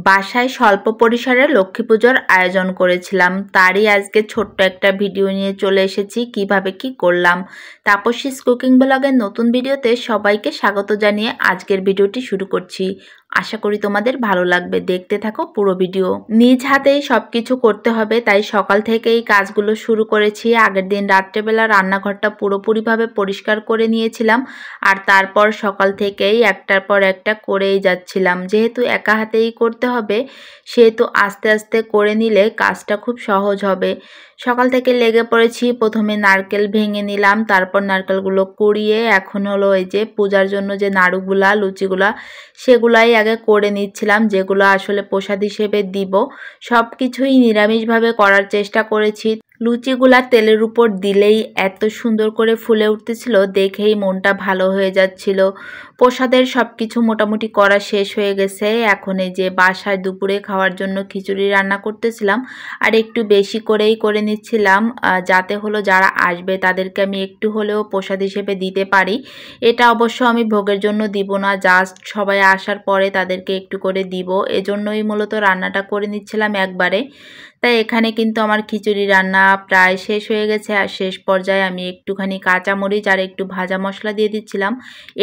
বাসায় স্বল্প পরিসরে লক্ষ্মী পুজোর আয়োজন করেছিলাম, তারই আজকে ছোট্ট একটা ভিডিও নিয়ে চলে এসেছি কিভাবে কি করলাম। তাপসীস কুকিং ব্লগের নতুন ভিডিওতে সবাইকে স্বাগত জানিয়ে আজকের ভিডিওটি শুরু করছি। আশা করি তোমাদের ভালো লাগবে, দেখতে থাকো পুরো ভিডিও। নিজ হাতেই সব কিছু করতে হবে, তাই সকাল থেকেই কাজগুলো শুরু করেছি। আগের দিন রাত্রেবেলা রান্নাঘরটা পুরোপুরিভাবে পরিষ্কার করে নিয়েছিলাম, আর তারপর সকাল থেকেই একটার পর একটা করেই যাচ্ছিলাম। যেহেতু একা হাতেই করতে হবে, সেহেতু আস্তে আস্তে করে নিলে কাজটা খুব সহজ হবে। সকাল থেকে লেগে পড়েছি। প্রথমে নারকেল ভেঙে নিলাম, তারপর নারকেলগুলো কুড়িয়ে এখন হলো এই যে পূজার জন্য যে নাড়ুগুলা লুচিগুলা সেগুলাই আগে করে নিচ্ছিলাম, যেগুলো আসলে প্রসাদ হিসেবে দিব। সব কিছুই নিরামিষভাবে করার চেষ্টা করেছি। লুচিগুলা তেলের উপর দিলেই এত সুন্দর করে ফুলে উঠতেছিল, দেখেই মনটা ভালো হয়ে যাচ্ছিল। প্রসাদের সব কিছু মোটামুটি করা শেষ হয়ে গেছে। এখন এই যে বাসায় দুপুরে খাওয়ার জন্য খিচুড়ি রান্না করতেছিলাম, আর একটু বেশি করেই করে নিচ্ছিলাম, যাতে হলো যারা আসবে তাদেরকে আমি একটু হলেও প্রসাদ হিসেবে দিতে পারি। এটা অবশ্য আমি ভোগের জন্য দিব না, জাস্ট সবাই আসার পরে তাদেরকে একটু করে দিব, এজন্যই মূলত রান্নাটা করে নিচ্ছিলাম একবারে। তাই এখানে কিন্তু আমার খিচুড়ি রান্না প্রায় শেষ হয়ে গেছে, আর শেষ পর্যায়ে আমি একটুখানি কাঁচামরিচ আর একটু ভাজা মশলা দিয়ে দিচ্ছিলাম।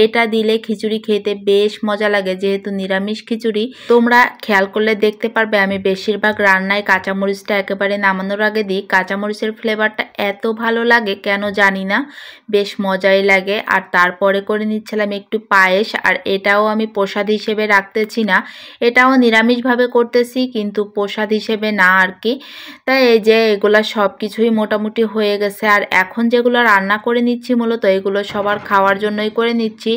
এটা দিলে খিচুড়ি খেতে বেশ মজা লাগে, যেহেতু নিরামিষ খিচুড়ি। তোমরা খেয়াল করলে দেখতে পারবে আমি বেশিরভাগ রান্নায় কাঁচামরিচটা একেবারে নামানোর আগে দিই। কাঁচামরিচের ফ্লেভারটা এত ভালো লাগে কেন জানি না, বেশ মজাই লাগে। আর তারপরে করে নিচ্ছিলাম একটু পায়েস, আর এটাও আমি প্রসাদ হিসেবে রাখতেছি না, এটাও নিরামিষভাবে করতেছি, কিন্তু প্রসাদ হিসেবে না আর কি। তাই এই যে এগুলা সব কিছুই মোটামুটি হয়ে গেছে। আর এখন যেগুলো রান্না করে নিচ্ছি মূলত এগুলো সবার খাওয়ার জন্যই করে নিচ্ছি।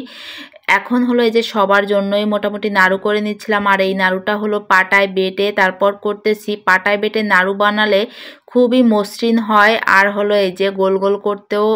এখন হলো এই যে সবার জন্যই মোটামুটি নাড়ু করে নিচ্ছিলাম, আর এই নাড়ুটা হলো পাটায় বেটে তারপর করতেছি। পাটায় বেটে নাড়ু বানালে খুবই মসৃণ হয়, আর হলো এই যে গোল গোল করতেও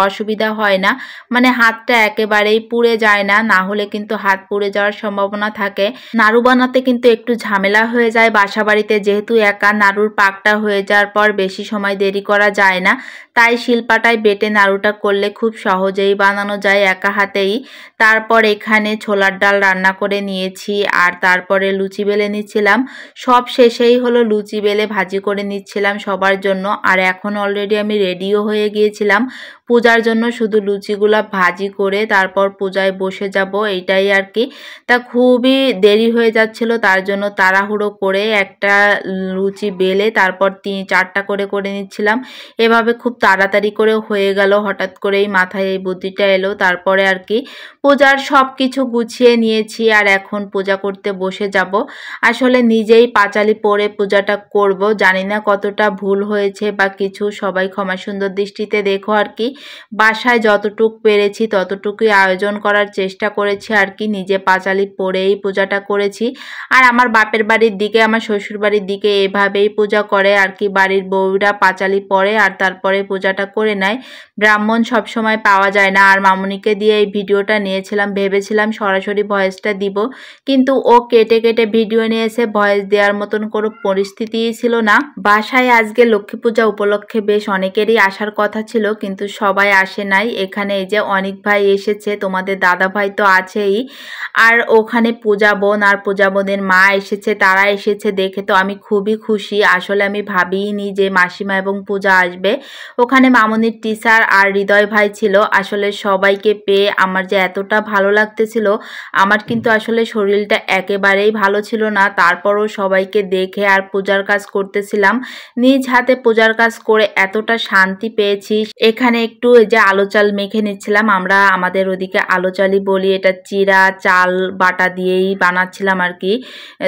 অসুবিধা হয় না, মানে হাতটা একেবারেই পুড়ে যায় না, না হলে কিন্তু হাত পুড়ে যাওয়ার সম্ভাবনা থাকে। নাড়ু বানাতে কিন্তু একটু ঝামেলা হয়ে যায় বাসা বাড়িতে, যেহেতু একা নাড়ুর পাকটা হয়ে যাওয়ার পর বেশি সময় দেরি করা যায় না, তাই শিলপাটায় বেটে নাড়ুটা করলে খুব সহজেই বানানো যায় একা হাতেই। তারপর এখানে ছোলার ডাল রান্না করে নিয়েছি, আর তারপরে লুচি বেলে নিচ্ছিলাম। সব শেষেই হলো লুচি বেলে ভাজি করে নিচ্ছিলাম সবার জন্য। আর এখন অলরেডি আমি রেডিও হয়ে গিয়েছিলাম পূজার জন্য, শুধু লুচিগুলা ভাজি করে তারপর পূজায় বসে যাব, এইটাই আর কি। তা খুবই দেরি হয়ে যাচ্ছিল, তার জন্য তাড়াহুড়ো করে একটা লুচি বেলে তারপর 3-4টা করে করে নিচ্ছিলাম। এভাবে খুব তাড়াতাড়ি করে হয়ে গেল, হঠাৎ করেই মাথায় এই বুদ্ধিটা এলো। তারপরে আর কি পূজার সব কিছু গুছিয়ে নিয়েছি, আর এখন পূজা করতে বসে যাব। আসলে নিজেই পাঁচালি পরে পূজাটা করব, জানি না কতটা ভুল হয়েছে বা কিছু, সবাই ক্ষমা সুন্দর দৃষ্টিতে দেখো আর কি। বাসায় যতটুক পেরেছি ততটুকুই আয়োজন করার চেষ্টা করেছি আর কি, নিজে পাঁচালি পরেই পূজাটা করেছি। আর আমার বাপের বাড়ির দিকে, আমার শ্বশুর বাড়ির দিকে এভাবেই পূজা করে আর কি, বাড়ির বউরা পাঁচালি পরে আর তারপরে পূজাটা করে নেয়। ব্রাহ্মণ সব সময় পাওয়া যায় না, আর মামুনিকে দিয়ে এই ভিডিওটা নিয়েছিলাম, ভেবেছিলাম সরাসরি ভয়েসটা দিব, কিন্তু ও কেটে কেটে ভিডিও নিয়েছে, ভয়েস দেওয়ার মতন কোনো পরিস্থিতিই ছিল না। বাসায় আজকে লক্ষ্মী পূজা উপলক্ষে বেশ অনেকেরই আসার কথা ছিল, কিন্তু সবাই আসে নাই। এখানে এই যে অনেক ভাই এসেছে, তোমাদের দাদা ভাই তো আছেই, আর ওখানে পূজা বোন আর পূজা বোনের মা এসেছে, তারা এসেছে দেখে তো আমি খুবই খুশি। আসলে আমি ভাবিনি যে মাসিমা এবং পূজা আসবে। ওখানে মামুনির টিচার আর হৃদয় ভাই ছিল। আসলে সবাইকে পেয়ে আমার যে এতটা ভালো লাগতেছিল, আমার কিন্তু আসলে শরীরটা একেবারেই ভালো ছিল না, তারপরও সবাইকে দেখে আর পূজার কাজ করতেছিলাম। নিজ হাতে পূজার কাজ করে এতটা শান্তি পেয়েছি। এখানে একটু এই যে আলো চাল মেখে নিচ্ছিলাম, আমরা আমাদের ওদিকে আলো চালই বলি, এটা চিরা চাল বাটা দিয়েই বানাচ্ছিলাম আর কি,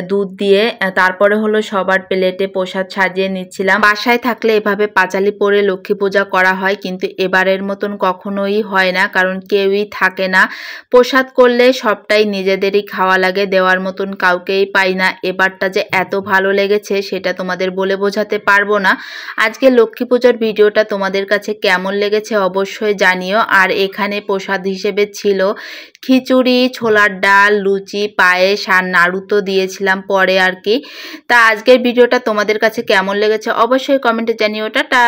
দুধ দিয়ে। তারপরে হলো সবার প্লেটে প্রসাদ সাজিয়ে নিচ্ছিলাম। বাসায় থাকলে এভাবে পাঁচালি পরে লক্ষ্মী পূজা করা হয়, কিন্তু এবারের মতন কখনোই হয় না, কারণ কেউই থাকে না। প্রসাদ করলে সবটাই নিজেদেরই খাওয়া লাগে, দেওয়ার মতন কাউকেই পাই না। এবারটা যে এত ভালো লেগেছে সেটা তোমাদের বলে বোঝাতে পারবো না। আজকে লক্ষ্মী পূজার ভিডিওটা তোমাদের কাছে কেমন লেগেছে অবশ্যই জানিও। আর এখানে প্রসাদ হিসেবে ছিল খিচুড়ি, ছোলার ডাল, লুচি, পায়েস আর নাড়ু তো দিয়েছিলাম পরে আর কি। তা আজকের ভিডিওটা তোমাদের কাছে কেমন লেগেছে অবশ্যই কমেন্টে জানিও। টাটা।